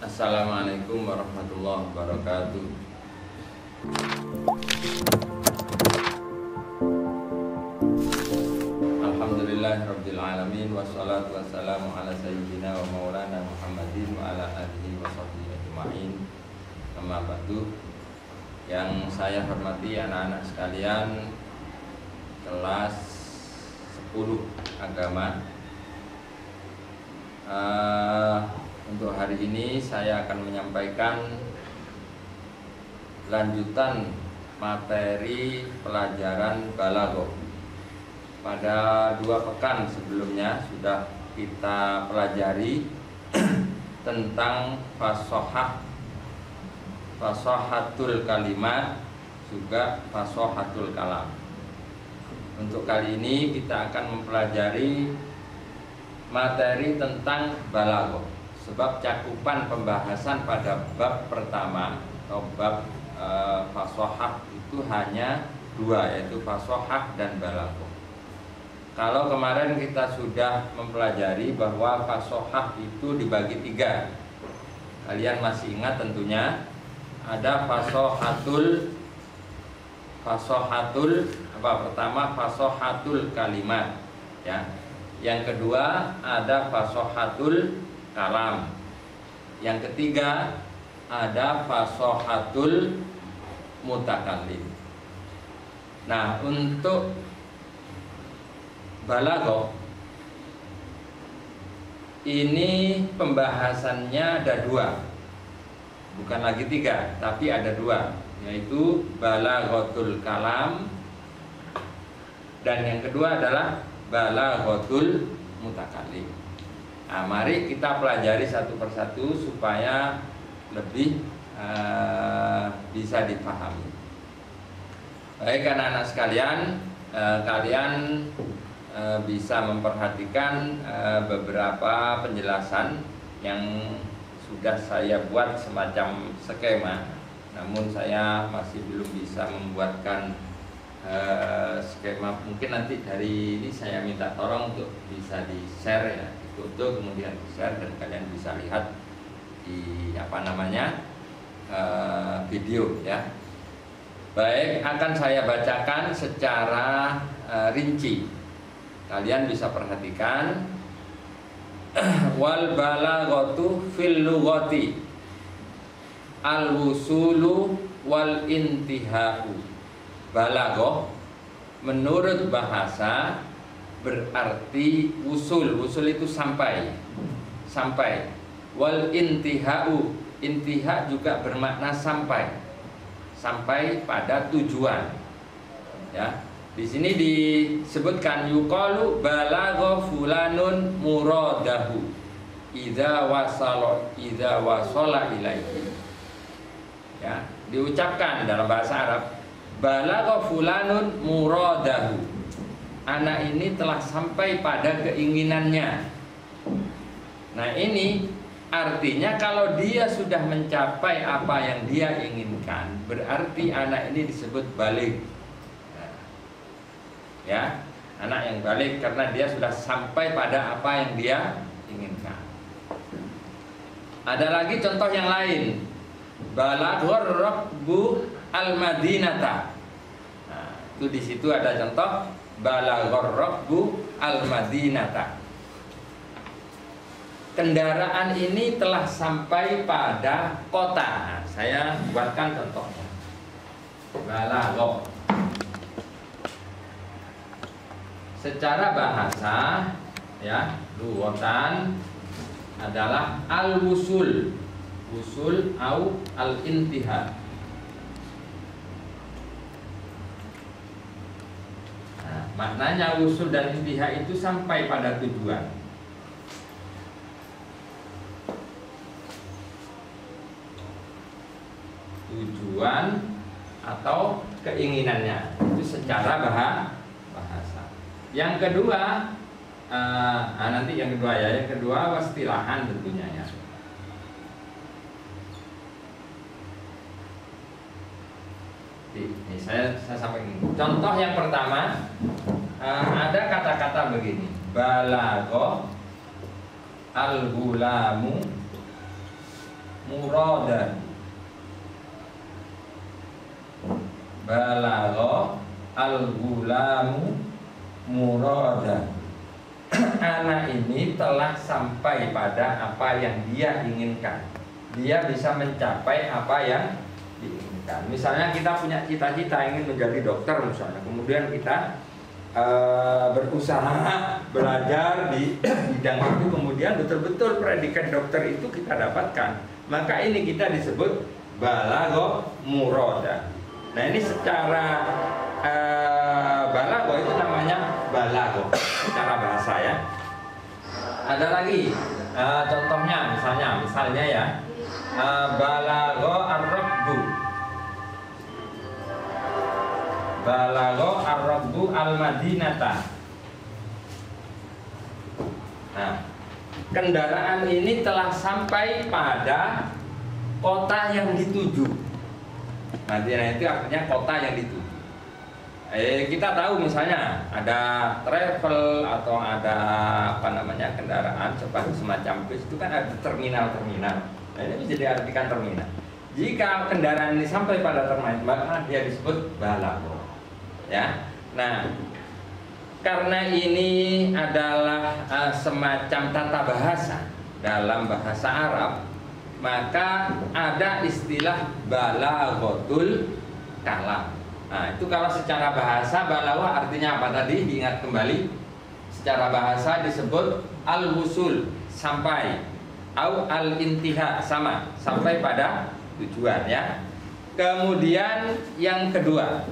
Assalamualaikum warahmatullahi wabarakatuh. Alhamdulillahirabbil alamin wassalatu wassalamu ala sayyidina wa maulana Muhammadin wa ala alihi wa sahbihi ajma'in. Amma ba'du. Yang saya hormati anak-anak sekalian kelas 10 agama. Untuk hari ini saya akan menyampaikan lanjutan materi pelajaran balaghah. Pada 2 pekan sebelumnya sudah kita pelajari tentang fasahatul kalimat, juga fasahatul kalam. Untuk kali ini kita akan mempelajari materi tentang balaghah. Sebab cakupan pembahasan pada bab pertama atau bab fasahah itu hanya 2, yaitu fasahah dan balaghah. Kalau kemarin kita sudah mempelajari bahwa fasahah itu dibagi 3. Kalian masih ingat tentunya. Ada fasahatul pertama fasahatul kalimat, ya. Yang kedua ada fasahatul kalam. Yang ketiga ada fasahatul mutakallim. Nah, untuk balaghah ini pembahasannya ada 2, bukan lagi 3, tapi ada 2, yaitu balaghatul kalam dan yang kedua adalah balaghatul mutakallim. Nah, mari kita pelajari satu persatu supaya lebih bisa dipahami. Baik anak-anak sekalian, kalian bisa memperhatikan beberapa penjelasan yang sudah saya buat semacam skema. Namun saya masih belum bisa membuatkan skema. Mungkin nanti dari ini saya minta tolong untuk bisa di-share, ya, foto kemudian di-share dan kalian bisa lihat di video, ya. Baik, akan saya bacakan secara rinci. Kalian bisa perhatikan. Wal balaghatu fil lughati al wusulu wal intihau. Balaghah menurut bahasa berarti wusul. Wusul itu sampai. Wal intihau, intiha juga bermakna sampai pada tujuan, ya. Di sini disebutkan yuqalu balagha fulanun muradahu idza wasala ilaihi, ya. Diucapkan dalam bahasa Arab, balagha fulanun muradahu, anak ini telah sampai pada keinginannya. Nah, ini artinya kalau dia sudah mencapai apa yang dia inginkan, berarti anak ini disebut baligh. Ya, anak yang baligh karena dia sudah sampai pada apa yang dia inginkan. Ada lagi contoh yang lain. Balaghar rabbu al-madinata. Nah, itu di situ ada contoh balaghar rabbu al-madinata. Kendaraan ini telah sampai pada kota. Nah, saya buatkan contohnya. Balaghah secara bahasa, ya, lughatan adalah al-wusul, wusul au al-intiha. Nah, maknanya wusul dan intiha itu sampai pada tujuan. Tujuan atau keinginannya itu secara bahasa. Yang kedua, nanti yang kedua, ya. Yang kedua wastilahan tentunya, ya. Ini saya sampaikan. Contoh yang pertama, ada kata-kata begini: balaghah al-gulamu muradan. Balagha al-ghulamu muradan. Anak ini telah sampai pada apa yang dia inginkan. Dia bisa mencapai apa yang diinginkan. Misalnya kita punya cita-cita ingin menjadi dokter misalnya, kemudian kita berusaha belajar di bidang itu, kemudian betul-betul predikat dokter itu kita dapatkan, maka ini kita disebut balagha murada. Nah ini secara balagha itu namanya balagha secara bahasa ya. Ada lagi contohnya, misalnya ya, balagha ar-rabbu. Balagha ar-rabbu al-madinata. Nah, kendaraan ini telah sampai pada kota yang dituju. Madinah itu artinya kota yang dituju. Kita tahu misalnya ada travel atau ada kendaraan semacam bus, itu kan ada terminal-terminal. Nah, ini bisa diartikan terminal. Jika kendaraan ini sampai pada terminal, maka dia disebut balagha. Ya, nah karena ini adalah semacam tata bahasa dalam bahasa Arab, maka ada istilah balaghatul kalam. Nah itu kalau secara bahasa balagha artinya apa tadi? Diingat kembali. Secara bahasa disebut al-wusul, sampai, au al-intiha, sama, sampai pada tujuan ya. Kemudian yang kedua,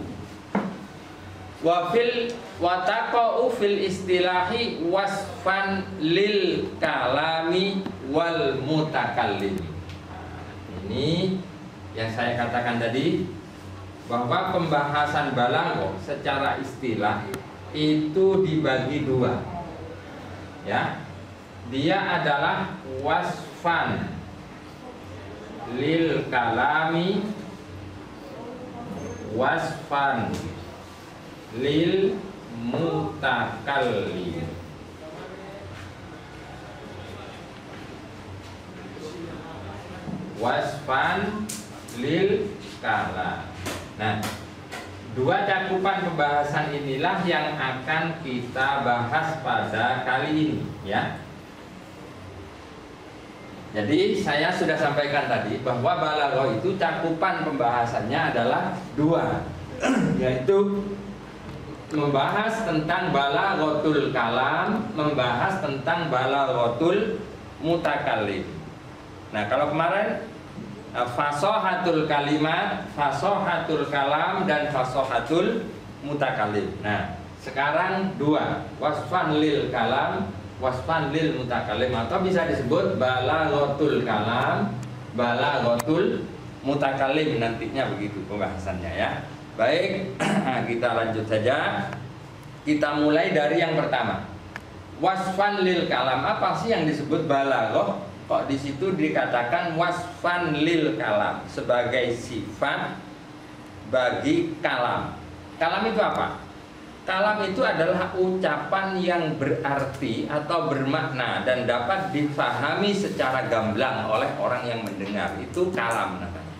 wataqa'u fil istilahi wasfan lil kalami wal mutakallim. Ini yang saya katakan tadi, bahwa pembahasan balagha secara istilah itu dibagi dua. Ya. Dia adalah wasfan lil kalami, wasfan lil mutakallim. Wasfan lil kalam. Nah, dua cakupan pembahasan inilah yang akan kita bahas pada kali ini ya. Jadi saya sudah sampaikan tadi bahwa balagha itu cakupan pembahasannya adalah dua, yaitu membahas tentang balaghatul kalam, membahas tentang balaghatul mutakallim. Nah, kalau kemarin fasohatul kalimat, fasohatul kalam, dan fasohatul mutakallim. Nah, sekarang dua, wasfan lil kalam, wasfan lil mutakallim, atau bisa disebut balaghatul kalam, balaghatul mutakallim, nantinya begitu pembahasannya ya. Baik, kita lanjut saja. Kita mulai dari yang pertama. Wasfan lil kalam, apa sih yang disebut balagha? Kok di situ dikatakan wasfan lil kalam, sebagai sifat bagi kalam. Kalam itu apa? Kalam itu adalah ucapan yang berarti atau bermakna dan dapat difahami secara gamblang oleh orang yang mendengar. Itu kalam namanya.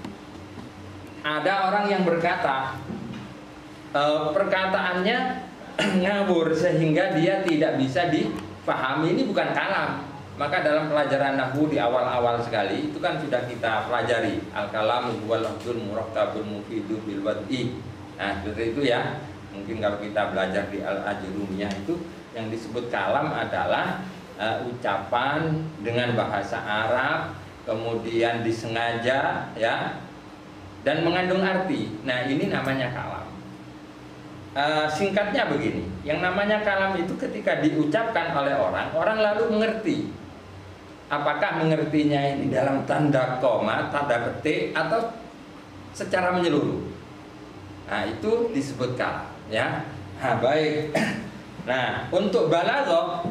Ada orang yang berkata, perkataannya ngawur sehingga dia tidak bisa difahami, ini bukan kalam. Maka dalam pelajaran nahwu di awal-awal sekali itu kan sudah kita pelajari al-kalamu huwal lafzul murakkabul mufidu bil wad'i. Nah, seperti itu ya. Mungkin kalau kita belajar di al-ajrumiyah itu yang disebut kalam adalah ucapan dengan bahasa Arab, kemudian disengaja ya, dan mengandung arti. Nah, ini namanya kalam. Singkatnya begini, yang namanya kalam itu ketika diucapkan oleh orang, orang lalu mengerti. Apakah mengertinya ini dalam tanda koma, tanda petik, atau secara menyeluruh. Nah, itu disebut kalam ya. Nah, baik. Nah, untuk balagha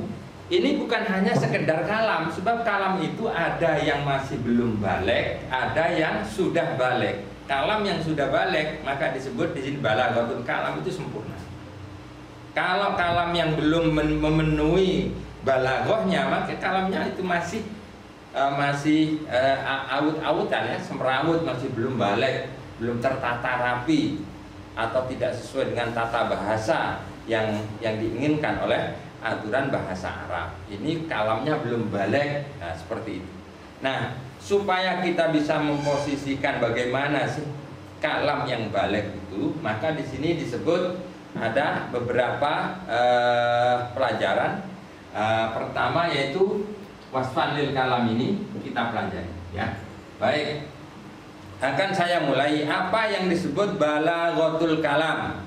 ini bukan hanya sekedar kalam, sebab kalam itu ada yang masih belum baligh, ada yang sudah baligh. Kalam yang sudah baligh maka disebut di sini balaghatul kalam, itu sempurna. Kalau kalam yang belum memenuhi balaghahnya, maka kalamnya itu masih masih awut-awutan ya, semrawut, masih belum balik, belum tertata rapi atau tidak sesuai dengan tata bahasa yang diinginkan oleh aturan bahasa Arab. Ini kalamnya belum balik. Nah, seperti itu. Nah, supaya kita bisa memposisikan bagaimana sih kalam yang balik itu, maka di sini disebut ada beberapa pelajaran. Pertama yaitu wasfan lil kalam, ini kita pelajari ya. Baik, akan saya mulai apa yang disebut balaghatul kalam.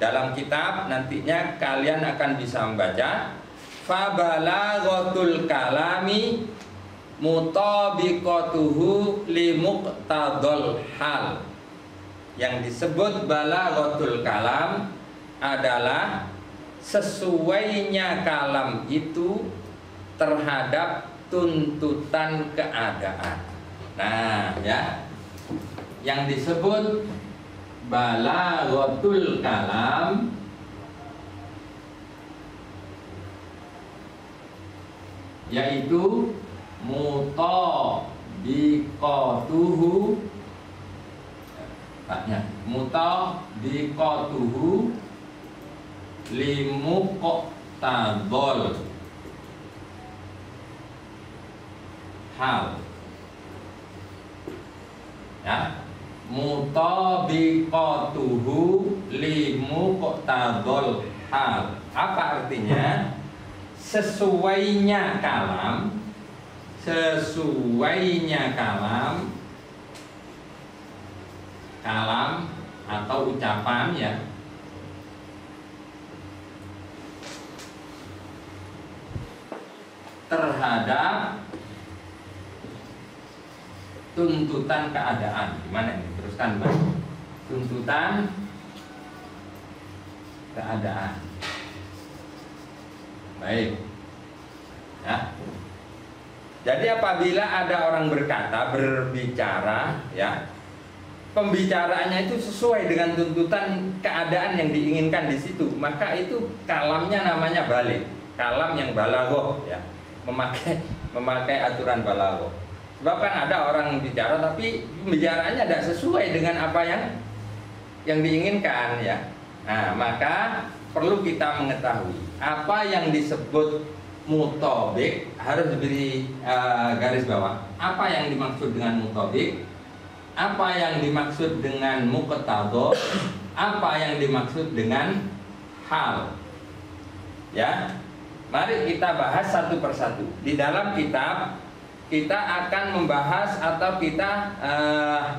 Dalam kitab nantinya kalian akan bisa membaca fa balaghatul kalami mutabiqatuhu li muqtadal hal. Yang disebut balaghatul kalam adalah sesuainya kalam itu terhadap tuntutan keadaan. Nah, ya. Yang disebut balaghatul kalam yaitu mutabiqatuhu limuqtadal hal ya, mutabiqatuhu limuqtadal hal. Apa artinya? Sesuainya kalam atau ucapan ya, terhadap tuntutan keadaan. Gimana ini? Teruskan, Bang. Tuntutan keadaan. Baik. Ya. Jadi apabila ada orang berbicara ya, pembicaraannya itu sesuai dengan tuntutan keadaan yang diinginkan di situ, maka itu kalamnya namanya balik. Kalam yang balaghoh ya, memakai aturan balaghoh. Sebab kan ada orang bicara tapi pembicaraannya tidak sesuai dengan apa yang diinginkan ya. Nah, maka perlu kita mengetahui apa yang disebut mutabik, harus diberi garis bawah. Apa yang dimaksud dengan mutabik? Apa yang dimaksud dengan muqtadha? Apa yang dimaksud dengan hal? Ya. Mari kita bahas satu persatu. Di dalam kitab kita akan membahas atau kita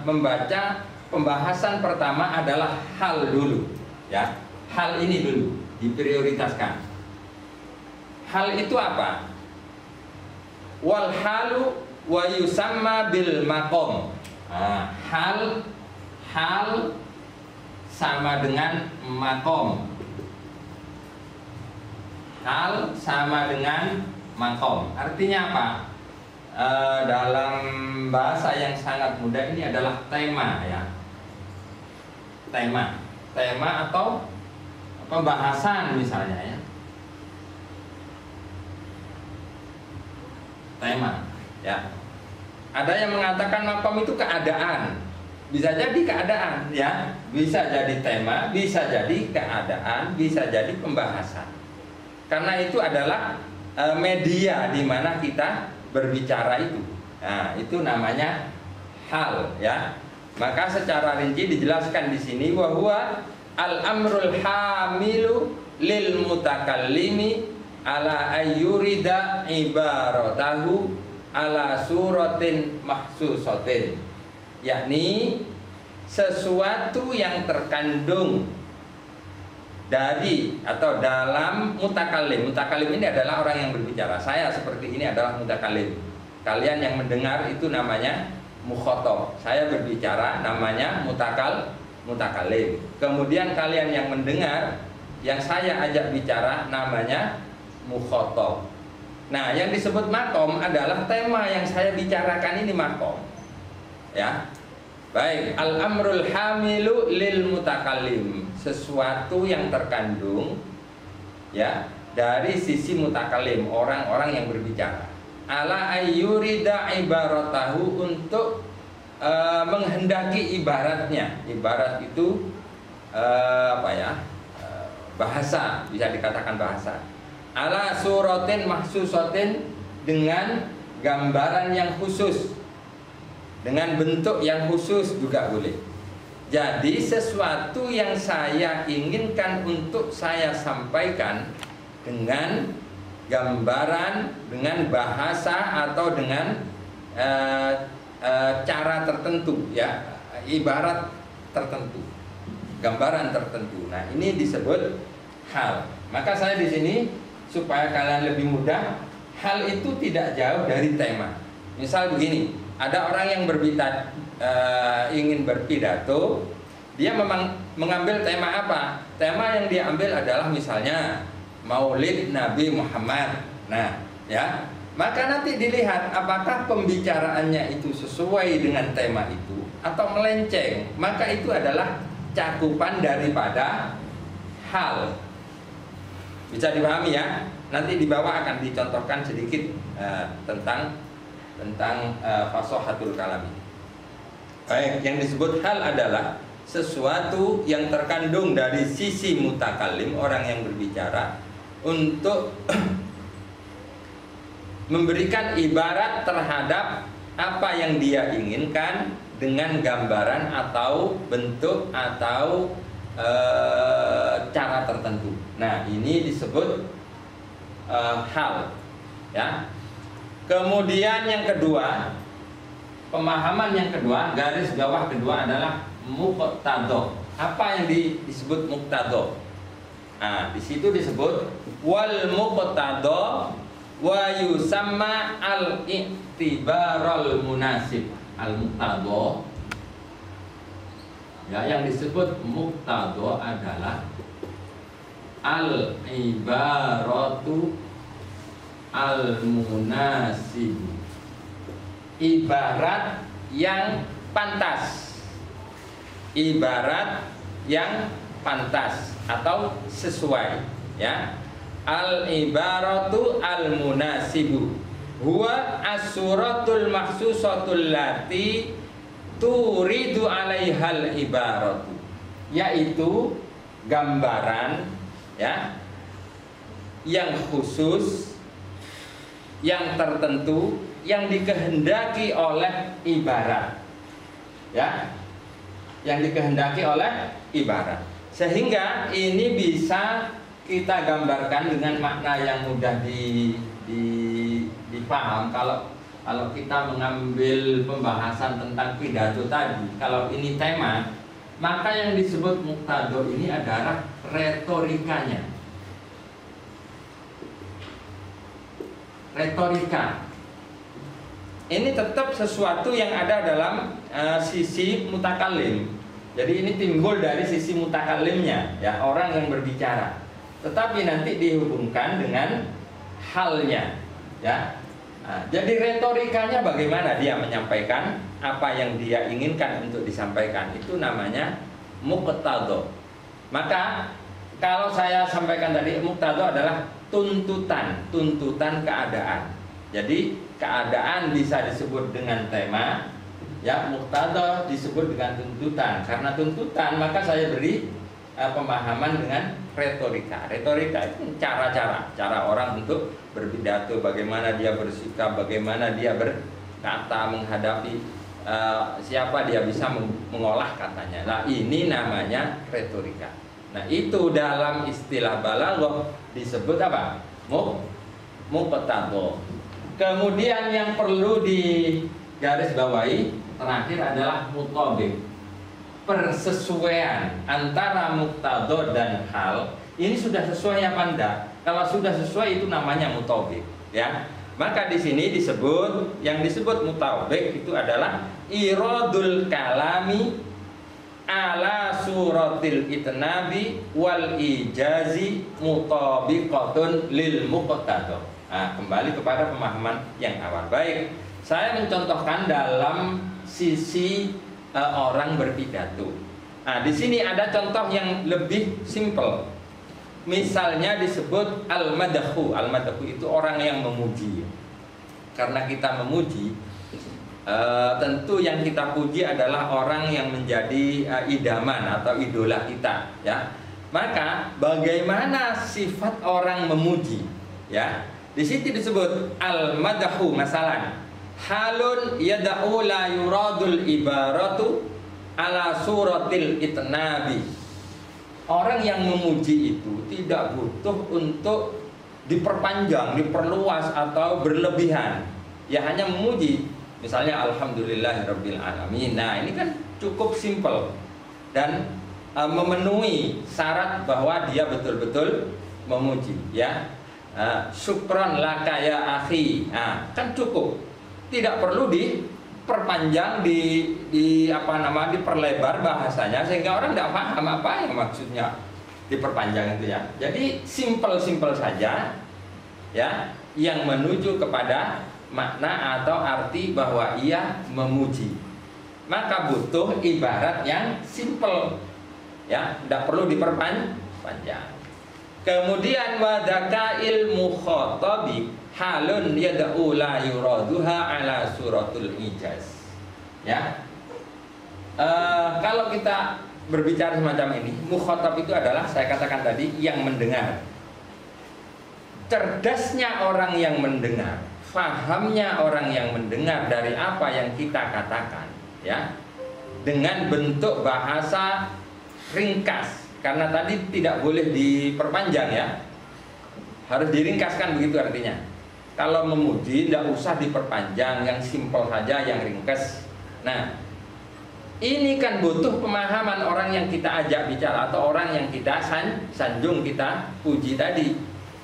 membaca pembahasan pertama adalah hal dulu ya. Hal ini dulu diprioritaskan. Hal itu apa? Wal halu wa yusamma bil maqam. Nah, hal sama dengan maqam. Hal sama dengan maqam. Artinya apa? Dalam bahasa yang sangat mudah ini adalah tema ya. Tema atau pembahasan misalnya ya. Tema ya. Ada yang mengatakan maqam itu keadaan. Bisa jadi keadaan ya, bisa jadi tema, bisa jadi keadaan, bisa jadi pembahasan. Karena itu adalah media di mana kita berbicara itu. Nah, itu namanya hal ya. Maka secara rinci dijelaskan di sini bahwa al-amrul hamilu lil mutakallimi ala ayyurida ibaratahu ala suratin mahsusatin, yakni sesuatu yang terkandung dari atau dalam mutakallim. Mutakallim ini adalah orang yang berbicara. Saya seperti ini adalah mutakallim. Kalian yang mendengar itu namanya mukhatab. Saya berbicara namanya mutakallim. Kemudian kalian yang mendengar, yang saya ajak bicara namanya mukhatab. Nah, yang disebut maqam adalah tema yang saya bicarakan ini maqam. Ya. Baik, al-amrul hamilu lil mutakallim, sesuatu yang terkandung ya dari sisi mutakallim, orang-orang yang berbicara. ala ayyurida ibaratahu, untuk menghendaki ibaratnya. Ibarat itu bahasa, bisa dikatakan bahasa. Ala suratin mahsusatin, dengan gambaran yang khusus, dengan bentuk yang khusus juga boleh. Jadi sesuatu yang saya inginkan untuk saya sampaikan dengan gambaran, dengan bahasa, atau dengan cara tertentu, ya, ibarat tertentu, gambaran tertentu. Nah, ini disebut hal. Maka saya di sini supaya kalian lebih mudah, hal itu tidak jauh dari tema. Misal begini, ada orang yang ingin berpidato, dia memang mengambil tema apa? Tema yang dia ambil adalah misalnya Maulid Nabi Muhammad. Nah, ya, maka nanti dilihat apakah pembicaraannya itu sesuai dengan tema itu atau melenceng. Maka itu adalah cakupan daripada hal. Bisa dipahami ya? Nanti di bawah akan dicontohkan sedikit tentang fasohatul kalami. Baik, yang disebut hal adalah sesuatu yang terkandung dari sisi mutakallim, orang yang berbicara, untuk memberikan ibarat terhadap apa yang dia inginkan dengan gambaran atau bentuk atau cara tertentu. Nah, ini disebut hal, ya. Kemudian yang kedua, pemahaman yang kedua, garis bawah kedua adalah muqtadha. Apa yang disebut muqtadha? Nah, di situ disebut wal muqtadha wa yusamma al-i'tibarul munasib. Al-muqtadha, ya, yang disebut muqtadha adalah al-ibaratu al-munasib, ibarat yang pantas, ibarat yang pantas atau sesuai, ya. Al-ibaratu al-munasibu huwa as-suratul mahsusatul lati turidu alaihal ibaratu, yaitu gambaran, ya, yang khusus, yang tertentu, yang dikehendaki oleh ibarat, ya, yang dikehendaki oleh ibarat. Sehingga ini bisa kita gambarkan dengan makna yang mudah dipaham. Kalau kita mengambil pembahasan tentang pidato tadi, kalau ini tema, maka yang disebut muqtadha ini adalah retorikanya. Retorika ini tetap sesuatu yang ada dalam sisi mutakallim. Jadi ini timbul dari sisi mutakallimnya, ya, orang yang berbicara. Tetapi nanti dihubungkan dengan halnya, ya. Nah, jadi retorikanya bagaimana dia menyampaikan apa yang dia inginkan untuk disampaikan, itu namanya muqtadha. Maka kalau saya sampaikan tadi, muqtadha adalah tuntutan keadaan. Jadi keadaan bisa disebut dengan tema, ya, muqtadha disebut dengan tuntutan. Karena tuntutan, maka saya beri pemahaman dengan retorika. Retorika itu cara orang untuk berpidato, bagaimana dia bersikap, bagaimana dia berkata menghadapi siapa, dia bisa mengolah katanya. Nah, ini namanya retorika. Nah, itu dalam istilah balaghah disebut apa? Muqtadha. Kemudian yang perlu digarisbawahi terakhir adalah mutabiq. Persesuaian antara muqtadha dan hal ini sudah sesuai apa enggak? Kalau sudah sesuai itu namanya mutabiq, ya. Maka di sini disebut, yang disebut mutabiq itu adalah iradul kalami ala suratil itnabi wal ijazi mutabiqatun lil muqtadha. Nah, kembali kepada pemahaman yang awal. Baik, saya mencontohkan dalam sisi orang berpidato. Nah, di sini ada contoh yang lebih simpel. Misalnya disebut al-madhu. Al-madhu itu orang yang memuji. karena kita memuji, tentu yang kita puji adalah orang yang menjadi idaman atau idola kita, ya. Maka bagaimana sifat orang memuji, ya? Di situ disebut al-madahu masalan halun yada'u la yuradul ibaratu ala suratil itnabi. Orang yang memuji itu tidak butuh untuk diperpanjang, diperluas atau berlebihan. Ya hanya memuji. Misalnya alhamdulillahirabbil alamin. Nah, ini kan cukup simpel dan memenuhi syarat bahwa dia betul-betul memuji, ya. Syukron laka ya akhi. Nah, kan cukup. Tidak perlu diperpanjang, diperlebar bahasanya sehingga orang tidak paham apa yang maksudnya diperpanjang itu, ya. Jadi simpel-simpel saja, ya, yang menuju kepada makna atau arti bahwa ia memuji. Maka butuh ibarat yang simpel, ya, tidak perlu diperpanjang. Kemudian wadakail mukhatabi halun yad'u la yuraduha ala suratul ijaz, ya. Kalau kita berbicara semacam ini, mukhatab itu adalah, saya katakan tadi, yang mendengar. Cerdasnya orang yang mendengar, fahamnya orang yang mendengar dari apa yang kita katakan, ya, dengan bentuk bahasa ringkas. Karena tadi tidak boleh diperpanjang, ya, harus diringkaskan, begitu artinya. Kalau memuji tidak usah diperpanjang, yang simpel saja, yang ringkas. Nah, ini kan butuh pemahaman orang yang kita ajak bicara atau orang yang kita sanjung, kita puji tadi.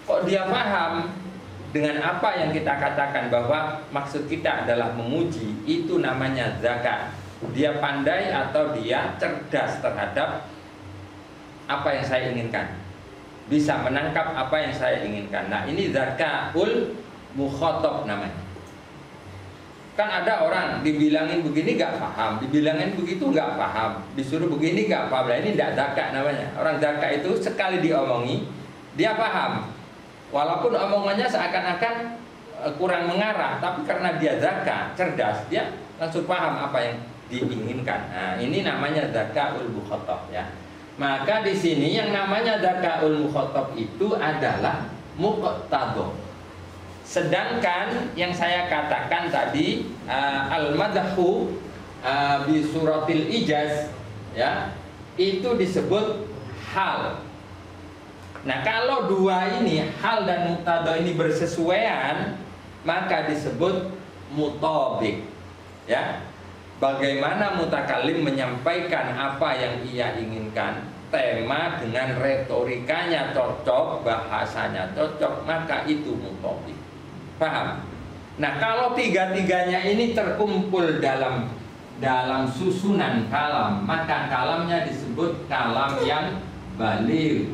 Kok dia paham dengan apa yang kita katakan bahwa maksud kita adalah memuji, itu namanya zakat. Dia pandai atau dia cerdas terhadap apa yang saya inginkan, bisa menangkap apa yang saya inginkan. Nah, ini zakatul mukhatab namanya. Kan ada orang dibilangin begini gak paham, dibilangin begitu gak paham, disuruh begini gak paham. Nah, ini tidak zakat namanya. Orang zakat itu sekali diomongi dia paham, walaupun omongannya seakan-akan kurang mengarah, tapi karena dia zakat, cerdas, dia langsung paham apa yang diinginkan. Nah, ini namanya zakatul mukhatab, ya. Maka di sini yang namanya zakatul mukhatab itu adalah muqtadha. Sedangkan yang saya katakan tadi al-madhu bi suratil ijaz, ya, itu disebut hal. Nah, kalau dua ini, hal dan muqtadha ini bersesuaian, maka disebut mutabiq, ya. Bagaimana mutakallim menyampaikan apa yang ia inginkan, tema dengan retorikanya cocok, bahasanya cocok, maka itu mutabiq. Paham? Nah, kalau tiga-tiganya ini terkumpul dalam susunan kalam, maka kalamnya disebut kalam yang baligh.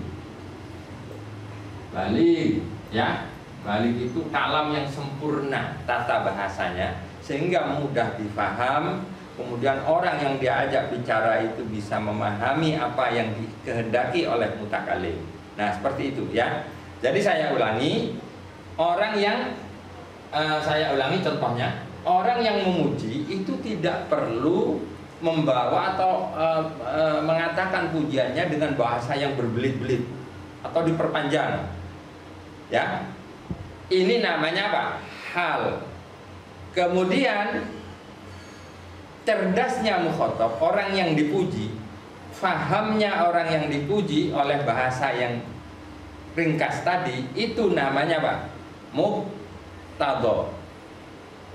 Baligh, ya. Baligh itu kalam yang sempurna tata bahasanya sehingga mudah difaham. Kemudian orang yang diajak bicara itu bisa memahami apa yang dikehendaki oleh mutakallim. Nah, seperti itu, ya. Jadi saya ulangi, contohnya, orang yang memuji itu tidak perlu membawa atau mengatakan pujiannya dengan bahasa yang berbelit-belit atau diperpanjang, ya. Ini namanya apa? Hal. Kemudian cerdasnya mukhatab, orang yang dipuji, fahamnya orang yang dipuji oleh bahasa yang ringkas tadi, itu namanya apa? Muqtadha.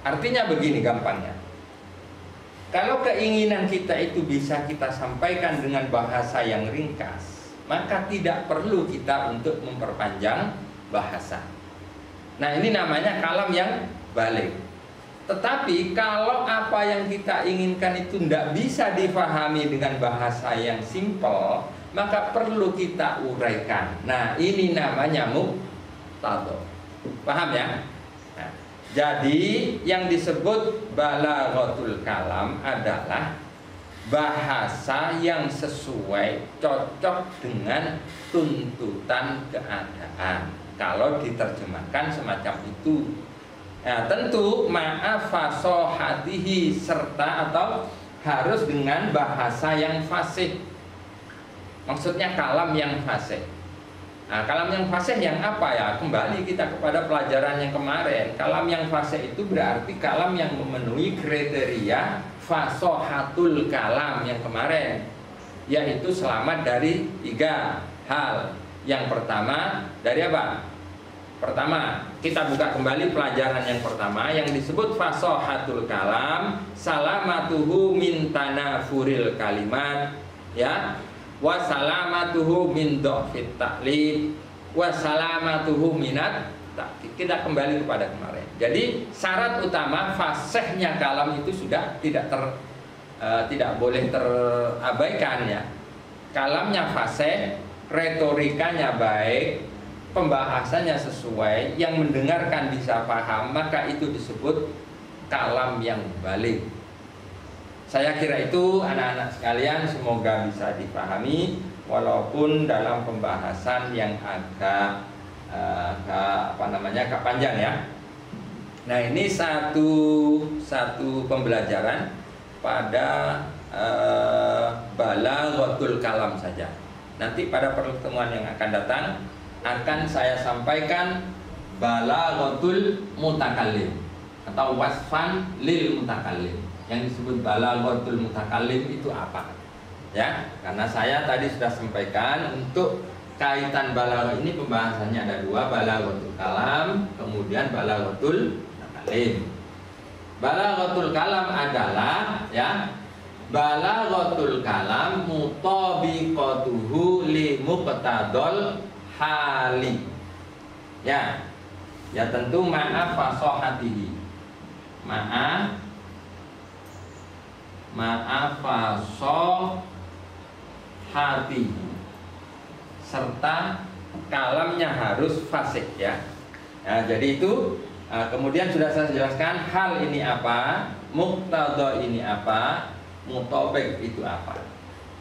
Artinya begini gampangnya, kalau keinginan kita itu bisa kita sampaikan dengan bahasa yang ringkas, maka tidak perlu kita untuk memperpanjang bahasa. Nah, ini namanya kalam yang baligh. Tetapi kalau apa yang kita inginkan itu tidak bisa difahami dengan bahasa yang simpel, maka perlu kita uraikan. Nah, ini namanya muqtadha. Paham, ya? Nah, jadi yang disebut balaghatul kalam adalah bahasa yang sesuai, cocok dengan tuntutan keadaan. Kalau diterjemahkan semacam itu, Nah, tentu maaf fasohatihi serta atau harus dengan bahasa yang fasih. Maksudnya kalam yang fasih. Nah, kalam yang fasih yang apa ya? Kembali kita kepada pelajaran yang kemarin. Kalam yang fasih itu berarti kalam yang memenuhi kriteria fasohatul kalam yang kemarin, yaitu selamat dari 3 hal. Yang pertama dari apa? Pertama, kita buka kembali pelajaran yang pertama yang disebut fasohatul kalam, salamatuhu min tanafuril kalimat, ya, wa salamatuhu min dhafit ta'lid, wa salamatuhu minat ta'kid. Kita kembali kepada kemarin. Jadi syarat utama fasihnya kalam itu sudah tidak boleh terabaikan ya. Kalamnya fasih, retorikanya baik, pembahasannya sesuai, yang mendengarkan bisa paham, maka itu disebut kalam yang balik. Saya kira itu anak-anak sekalian semoga bisa dipahami, walaupun dalam pembahasan yang agak panjang ya. Nah, ini satu pembelajaran pada balaghatul kalam saja. Nanti pada pertemuan yang akan datang akan saya sampaikan balaghatul mutakallim atau wasfan lil mutakallim. Yang disebut balaghatul mutakallim itu apa? Ya, karena saya tadi sudah sampaikan untuk kaitan balaghah ini pembahasannya ada 2, balaghatul kalam, kemudian balaghatul mutakallim. Balaghatul kalam adalah ya, balaghatul kalam mutabiqatuhu li muqtadal hali. Ya. Ya tentu maaf fasohatihi. Maaf fasohatihi. Serta kalamnya harus fasih ya. Nah, jadi itu kemudian sudah saya jelaskan hal ini apa, muqtada ini apa, mutabiq itu apa.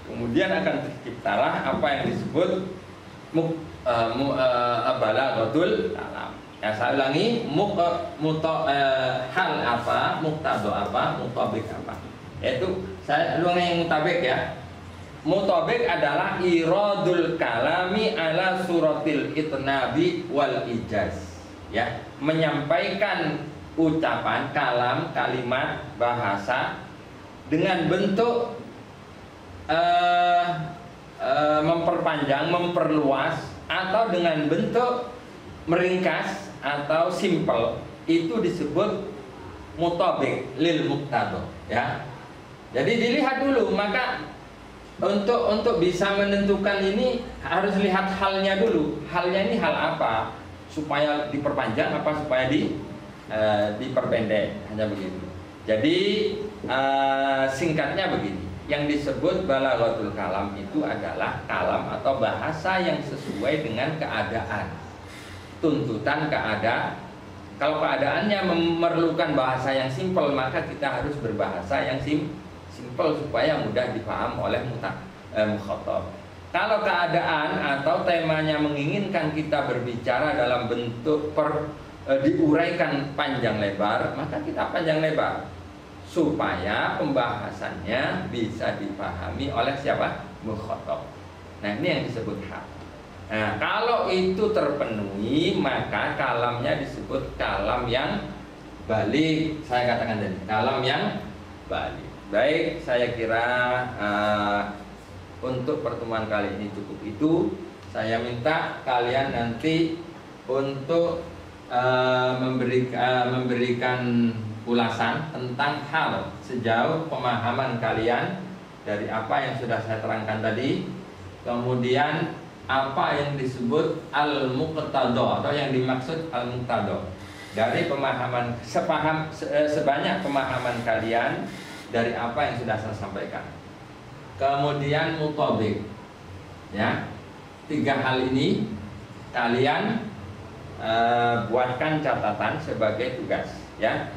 Kemudian akan terciptalah apa yang disebut balaghatul kalam. Ya, saya ulangi, hal apa, muqtada apa, mutabiq apa. Yaitu saya ulangi yang mutabiq ya. Mutabiq adalah iradul kalami ala suratil itnabi wal ijaz. Ya, menyampaikan ucapan, kalam, kalimat, bahasa dengan bentuk memperpanjang, memperluas, atau dengan bentuk meringkas atau simple, itu disebut mutabiq lil muqtada ya. Jadi dilihat dulu, maka untuk bisa menentukan ini harus lihat halnya dulu. Halnya ini hal apa? Supaya diperpanjang apa supaya diperpendek, hanya begitu. Jadi singkatnya begini. Yang disebut balaghatul kalam itu adalah kalam atau bahasa yang sesuai dengan keadaan, tuntutan keadaan. Kalau keadaannya memerlukan bahasa yang simpel, maka kita harus berbahasa yang simpel supaya mudah dipaham oleh mukhatab. Kalau keadaan atau temanya menginginkan kita berbicara dalam bentuk diuraikan panjang lebar, maka kita panjang lebar supaya pembahasannya bisa dipahami oleh siapa? Mukhatab. Nah, ini yang disebut hal. Nah, kalau itu terpenuhi, maka kalamnya disebut kalam yang balik. Saya katakan tadi, kalam yang balik. Baik, saya kira untuk pertemuan kali ini cukup itu. Saya minta kalian nanti untuk memberikan ulasan tentang hal sejauh pemahaman kalian dari apa yang sudah saya terangkan tadi. Kemudian apa yang disebut al-muqtada atau yang dimaksud al-muqtada dari pemahaman sebanyak pemahaman kalian dari apa yang sudah saya sampaikan. Kemudian mutabiq ya, 3 hal ini kalian buatkan catatan sebagai tugas ya.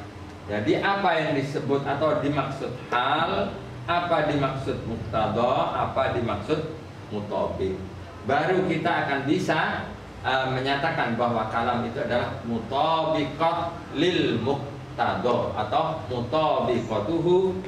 Jadi apa yang disebut atau dimaksud hal, apa dimaksud muqtada, apa dimaksud mutabiq. Baru kita akan bisa menyatakan bahwa kalam itu adalah mutabiqah lil muqtada atau mutabiqatuhu